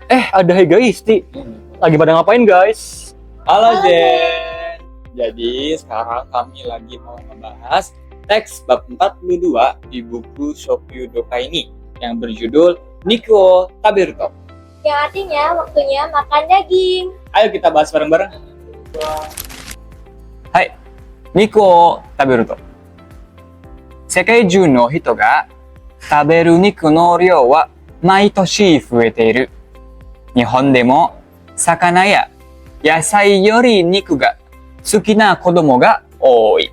Ada Hega Isti. Lagi pada ngapain, guys? Halo Jen. Jadi sekarang kami lagi mau ngebahas teks bab 42 di buku Shokyu Dokai ini yang berjudul Nikko Taberuto. Yang artinya waktunya makan daging. Ayo kita bahas bareng-bareng. Hai, Nikko Taberuto. 世界中の人が食べる肉の量は毎年増えている。日本でも魚や野菜より肉が好きな子供が多い。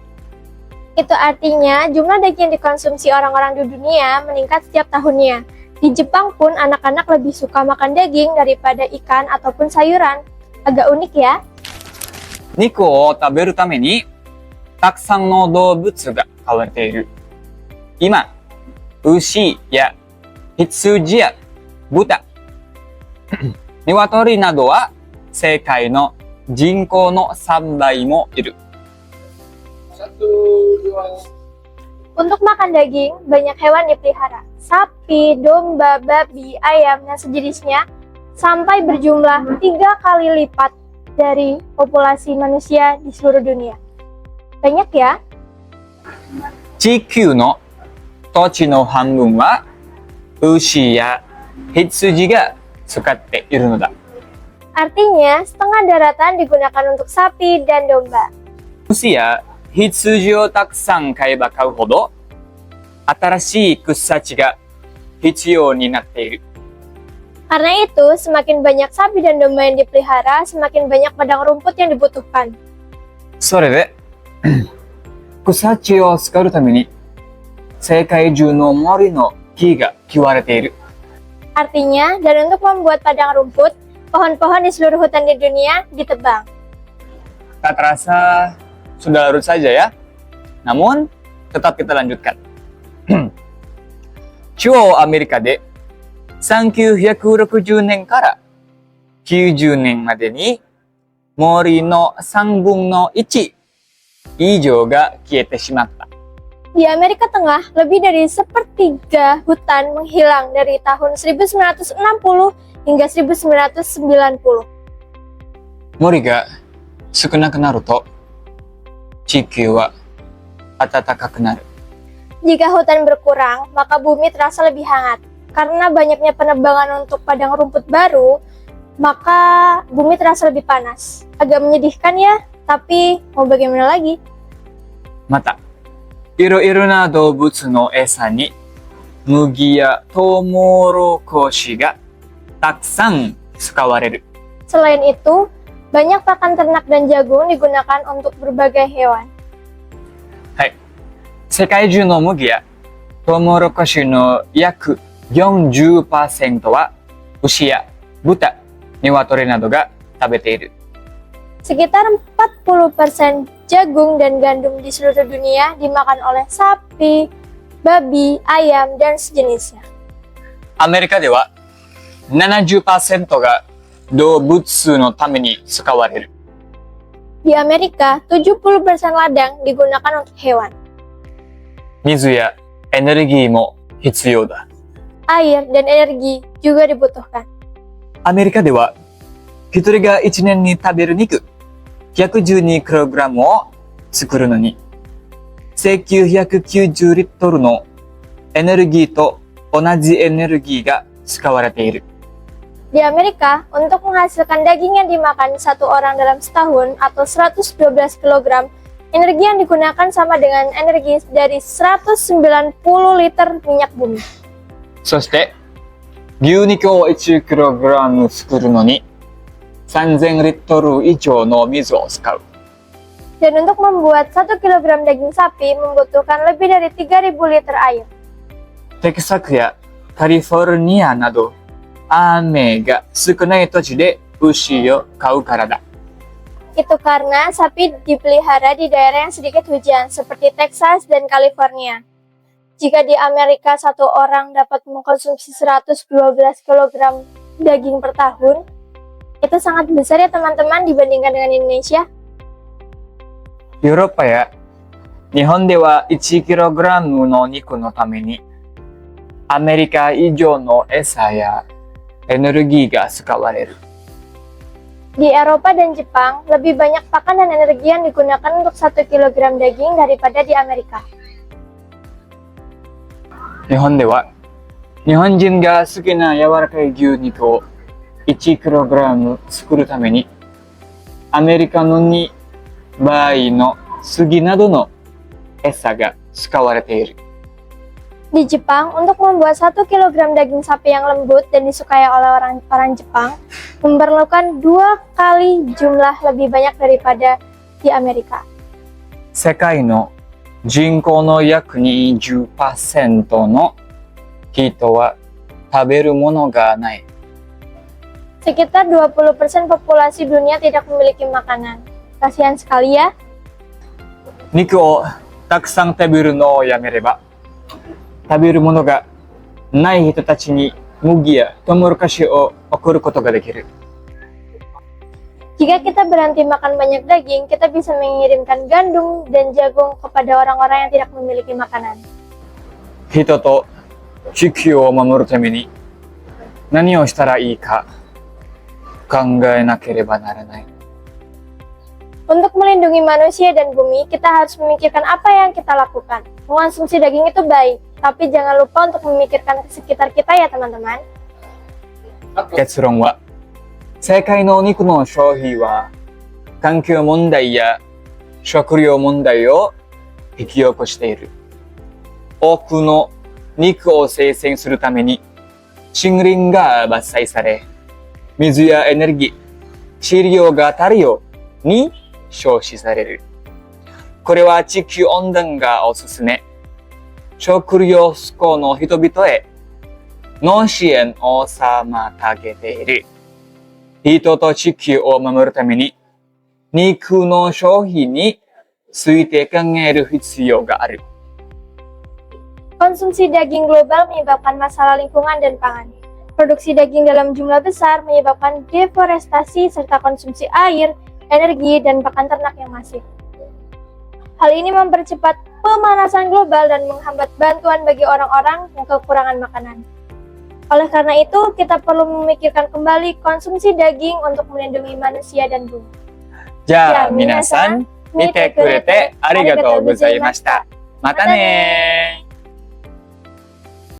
Itu artinya jumlah daging yang dikonsumsi orang-orang di dunia meningkat setiap tahunnya. Di Jepang pun anak-anak lebih suka makan daging daripada ikan ataupun sayuran. Agak unik ya. 肉を食べるためにたくさんの動物が飼われている。今、牛や羊や豚、鶏などは世界の人口の3倍もいる。 Untuk makan daging, banyak hewan dipelihara. Sapi, domba, babi, ayam, dan sejenisnya sampai berjumlah 3 kali lipat dari populasi manusia di seluruh dunia. Banyak ya? 地球の土地の半分は牛や羊が使っているのだ。 Artinya, setengah daratan digunakan untuk sapi dan domba. 牛や羊をたくさん飼えば飼うほど新しい草地が必要になっている。 Karena itu, semakin banyak sapi dan domba yang dipelihara, semakin banyak padang rumput yang dibutuhkan. それで草地を使うために世界中の森の木が切られている。 Artinya, dan untuk membuat padang rumput, pohon-pohon di seluruh hutan di dunia ditebang. Tak terasa sudah larut saja ya. Namun, tetap kita lanjutkan. 中央アメリカで1960年から90年までに森の3分の1以上が消えてしまった。 Di Amerika Tengah, lebih dari sepertiga hutan menghilang dari tahun 1960 hingga 1990. 森が少なくなると地球は暖かくなる。 Jika hutan berkurang, maka bumi terasa lebih hangat. Karena banyaknya penebangan untuk padang rumput baru, maka bumi terasa lebih panas. Agak menyedihkan ya, tapi mau bagaimana lagi? また、いろいろな動物の餌に麦やトウモロコシがたくさん使われる。 Selain itu, banyak pakan ternak dan jagung digunakan untuk berbagai hewan. はい。世界中の麦やトウモロコシの約 40% は牛や豚、鶏などが食べている。 Sekitar 40% jagung dan gandum di seluruh dunia dimakan oleh sapi, babi, ayam, dan sejenisnya. アメリカでは 70% が動物のために使われる。 Di Amerika, 70% ladang digunakan untuk hewan. 水やエネルギーも必要だ。 Air dan energi juga dibutuhkan. アメリカでは一人が1年に食べる肉 112kg を作るのに1990リットルのエネルギーと同じエネルギーが使われている。 Di Amerika, untuk menghasilkan daging yang dimakan satu orang dalam setahun atau 112 kg, energi yang digunakan sama dengan energi dari 190 liter minyak bumi. そして牛肉を 1kg 作るのに3000リットル以上の水を使う。 Dan untuk membuat 1 kg daging sapi membutuhkan lebih dari 3.000 liter air. テキサスやカリフォルニアなど雨が少ない土地で牛を飼うからだ。 Itu karena sapi dipelihara di daerah yang sedikit hujan, seperti Texas dan California. Jika di Amerika satu orang dapat mengkonsumsi 112 kg daging per tahun, itu sangat besar ya teman-teman dibandingkan dengan Indonesia. ヨーロッパや日本では 1kg の肉のためにアメリカ以上の餌やエネルギーが使われる。 Di Eropa dan Jepang, lebih banyak pakan dan energi yang digunakan untuk 1 kilogram daging daripada di Amerika. 日本では、日本人が好きな柔らかい牛肉を1キログラム作るために、アメリカの2倍の杉などの餌が使われている。 Di Jepang, untuk membuat 1 kilogram daging sapi yang lembut dan disukai oleh orang Jepang, memerlukan 2 kali jumlah lebih banyak daripada di Amerika. 世界の人口の約 20% の人は食べるものがない。 Sekitar 20% populasi dunia tidak memiliki makanan. Kasihan sekali ya. 肉をたくさん食べるのをやめれば、食べるものがない人たちに麦やトウモロコシを送ることができる。 Jika kita berhenti makan banyak daging, kita bisa mengirimkan gandum dan jagung kepada orang-orang yang tidak memiliki makanan. 人と地球を守るために何をしたらいいか考えなければならない。 Untuk melindungi manusia dan bumi, kita harus memikirkan apa yang kita lakukan. Mengonsumsi daging itu baik, tapi jangan lupa untuk memikirkan sekitar kita ya teman-teman. 結論は、世界の肉の消費は環境問題や食料問題を引き起こしている。多くの肉を生産するために森林が伐採され、水やエネルギー、飼料が足りように消費される。これは地球温暖化を進め、食料不足の人々への支援を妨げている。人と地球を守るために、肉の消費について考える必要がある。 Konsumsi daging global menyebabkan masalah lingkungan dan pangan. Produksi daging dalam jumlah besar menyebabkan deforestasi serta konsumsi air, energi, dan pakan ternak yang masif. Hal ini mempercepat pemanasan global dan menghambat bantuan bagi orang-orang yang kekurangan makanan. Oleh karena itu, kita perlu memikirkan kembali konsumsi daging untuk melindungi manusia dan bumi. じゃあ皆さん、見てくれてありがとうございました。またねー。